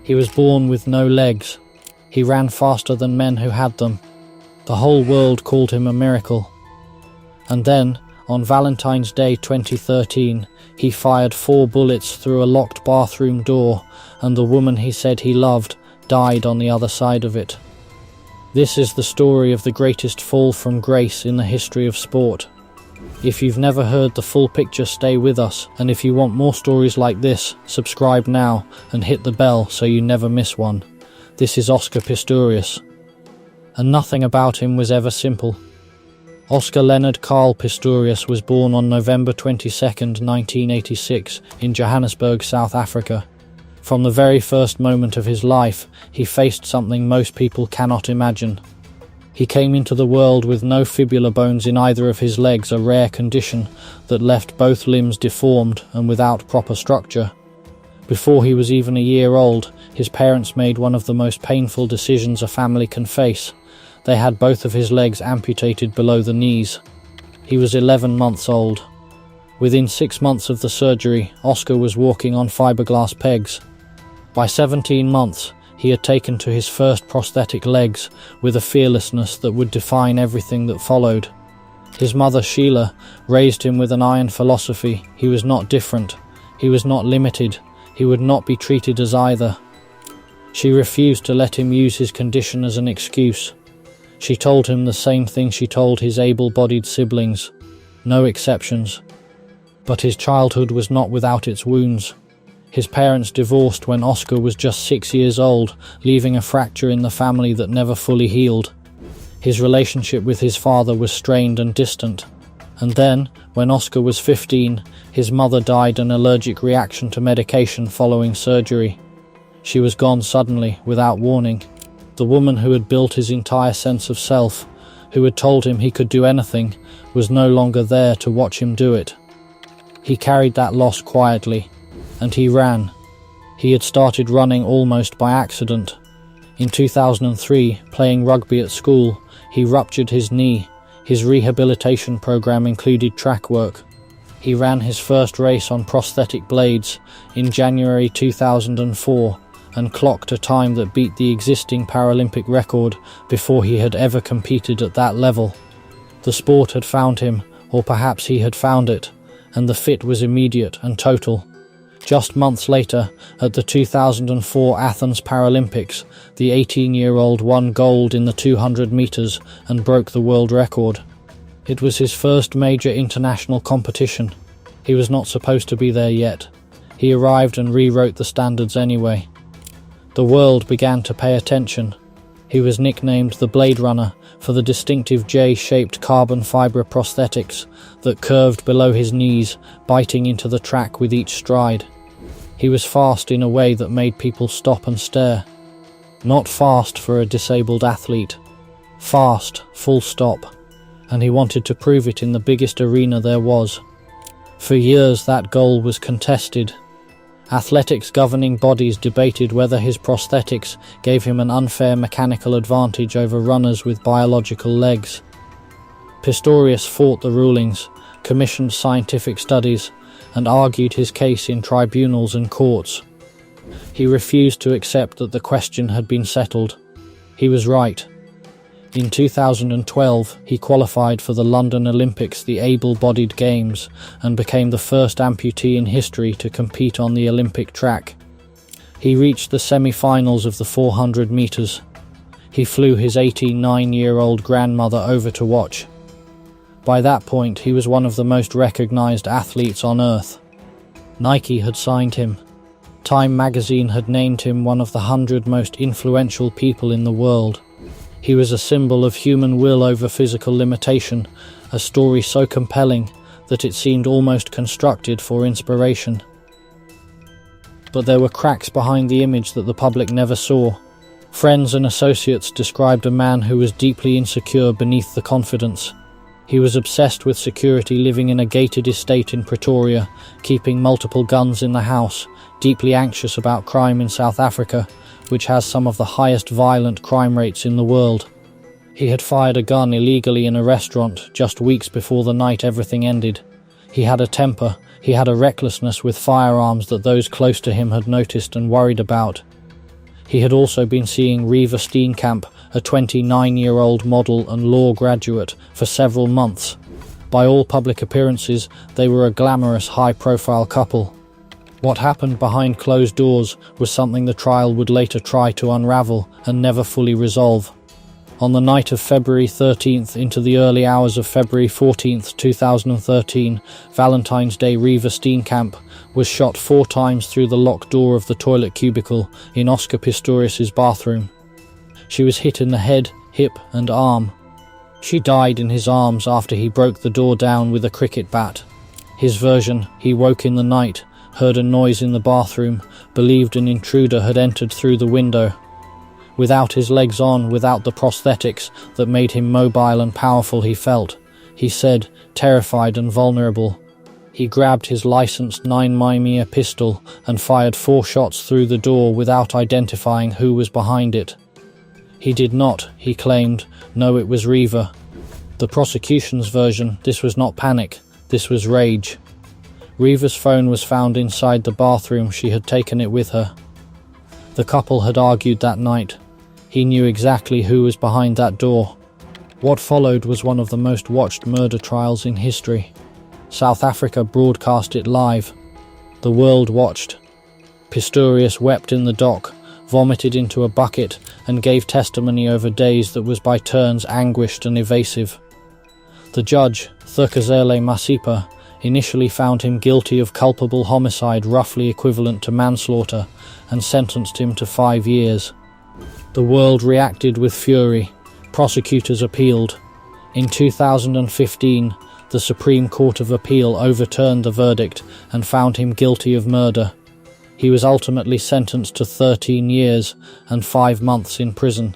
He was born with no legs. He ran faster than men who had them. The whole world called him a miracle. And then, on Valentine's Day 2013, he fired 4 bullets through a locked bathroom door, and the woman he said he loved died on the other side of it. This is the story of the greatest fall from grace in the history of sport. If you've never heard the full picture, stay with us, and if you want more stories like this, subscribe now and hit the bell so you never miss one. This is Oscar Pistorius. And nothing about him was ever simple. Oscar Leonard Carl Pistorius was born on November 22, 1986, in Johannesburg, South Africa. From the very first moment of his life, he faced something most people cannot imagine. He came into the world with no fibular bones in either of his legs, a rare condition that left both limbs deformed and without proper structure. Before he was even a year old, his parents made one of the most painful decisions a family can face. They had both of his legs amputated below the knees. He was 11 months old. Within 6 months of the surgery, Oscar was walking on fiberglass pegs. By 17 months, he had taken to his first prosthetic legs with a fearlessness that would define everything that followed. His mother, Sheila, raised him with an iron philosophy. He was not different. He was not limited. He would not be treated as either. She refused to let him use his condition as an excuse. She told him the same thing she told his able-bodied siblings. No exceptions. But his childhood was not without its wounds. His parents divorced when Oscar was just 6 years old, leaving a fracture in the family that never fully healed. His relationship with his father was strained and distant. And then, when Oscar was 15, his mother died an allergic reaction to medication following surgery. She was gone suddenly, without warning. The woman who had built his entire sense of self, who had told him he could do anything, was no longer there to watch him do it. He carried that loss quietly, and he ran. He had started running almost by accident. In 2003, playing rugby at school, he ruptured his knee. His rehabilitation program included track work. He ran his first race on prosthetic blades in January 2004 and clocked a time that beat the existing Paralympic record before he had ever competed at that level. The sport had found him, or perhaps he had found it, and the fit was immediate and total. Just months later, at the 2004 Athens Paralympics, the 18-year-old won gold in the 200 meters and broke the world record. It was his first major international competition. He was not supposed to be there yet. He arrived and rewrote the standards anyway. The world began to pay attention. He was nicknamed the Blade Runner for the distinctive J-shaped carbon fibre prosthetics that curved below his knees, biting into the track with each stride. He was fast in a way that made people stop and stare. Not fast for a disabled athlete. Fast, full stop. And he wanted to prove it in the biggest arena there was. For years that goal was contested. Athletics governing bodies debated whether his prosthetics gave him an unfair mechanical advantage over runners with biological legs. Pistorius fought the rulings, commissioned scientific studies, and argued his case in tribunals and courts. He refused to accept that the question had been settled. He was right. In 2012, he qualified for the London Olympics, the able-bodied games, and became the first amputee in history to compete on the Olympic track. He reached the semi-finals of the 400 meters. He flew his 89-year-old grandmother over to watch. By that point, he was one of the most recognized athletes on Earth. Nike had signed him. Time magazine had named him one of the 100 most influential people in the world. He was a symbol of human will over physical limitation, a story so compelling that it seemed almost constructed for inspiration. But there were cracks behind the image that the public never saw. Friends and associates described a man who was deeply insecure beneath the confidence. He was obsessed with security, living in a gated estate in Pretoria, keeping multiple guns in the house, deeply anxious about crime in South Africa, which has some of the highest violent crime rates in the world. He had fired a gun illegally in a restaurant just weeks before the night everything ended. He had a temper, he had a recklessness with firearms that those close to him had noticed and worried about. He had also been seeing Reeva Steenkamp, a 29-year-old model and law graduate, for several months. By all public appearances, they were a glamorous, high-profile couple. What happened behind closed doors was something the trial would later try to unravel and never fully resolve. On the night of February 13th into the early hours of February 14th, 2013, Valentine's Day, Reeva Steenkamp was shot 4 times through the locked door of the toilet cubicle in Oscar Pistorius' bathroom. She was hit in the head, hip and arm. She died in his arms after he broke the door down with a cricket bat. His version: he woke in the night, heard a noise in the bathroom, believed an intruder had entered through the window. Without his legs on, without the prosthetics that made him mobile and powerful, he felt, he said, terrified and vulnerable. He grabbed his licensed 9mm pistol and fired 4 shots through the door without identifying who was behind it. He did not, he claimed, know it was Reeva. The prosecution's version: this was not panic, this was rage. Reeva's phone was found inside the bathroom. She had taken it with her. The couple had argued that night. He knew exactly who was behind that door. What followed was one of the most watched murder trials in history. South Africa broadcast it live. The world watched. Pistorius wept in the dock, vomited into a bucket, and gave testimony over days that was by turns anguished and evasive. The judge, Thukozele Masipa, initially found him guilty of culpable homicide, roughly equivalent to manslaughter, and sentenced him to 5 years. The world reacted with fury. Prosecutors appealed. In 2015, the Supreme Court of Appeal overturned the verdict and found him guilty of murder. He was ultimately sentenced to 13 years and 5 months in prison.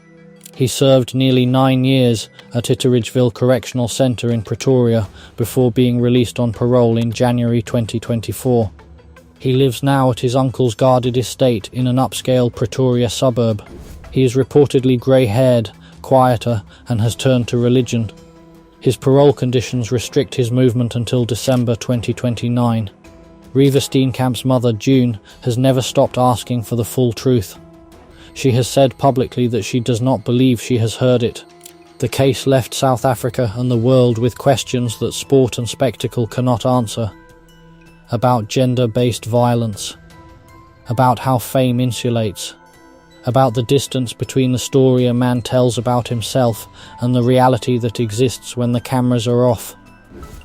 He served nearly 9 years at Iteridgeville Correctional Centre in Pretoria before being released on parole in January 2024. He lives now at his uncle's guarded estate in an upscale Pretoria suburb. He is reportedly grey-haired, quieter, and has turned to religion. His parole conditions restrict his movement until December 2029. Reeva Steenkamp's mother, June, has never stopped asking for the full truth. She has said publicly that she does not believe she has heard it. The case left South Africa and the world with questions that sport and spectacle cannot answer. About gender-based violence. About how fame insulates. About the distance between the story a man tells about himself and the reality that exists when the cameras are off.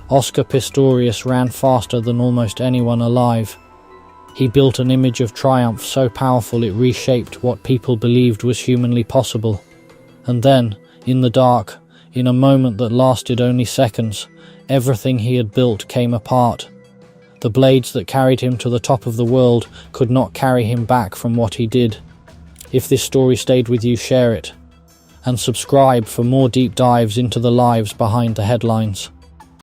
Oscar Pistorius ran faster than almost anyone alive. He built an image of triumph so powerful it reshaped what people believed was humanly possible. And then, in the dark, in a moment that lasted only seconds, everything he had built came apart. The blades that carried him to the top of the world could not carry him back from what he did. If this story stayed with you, share it. And subscribe for more deep dives into the lives behind the headlines.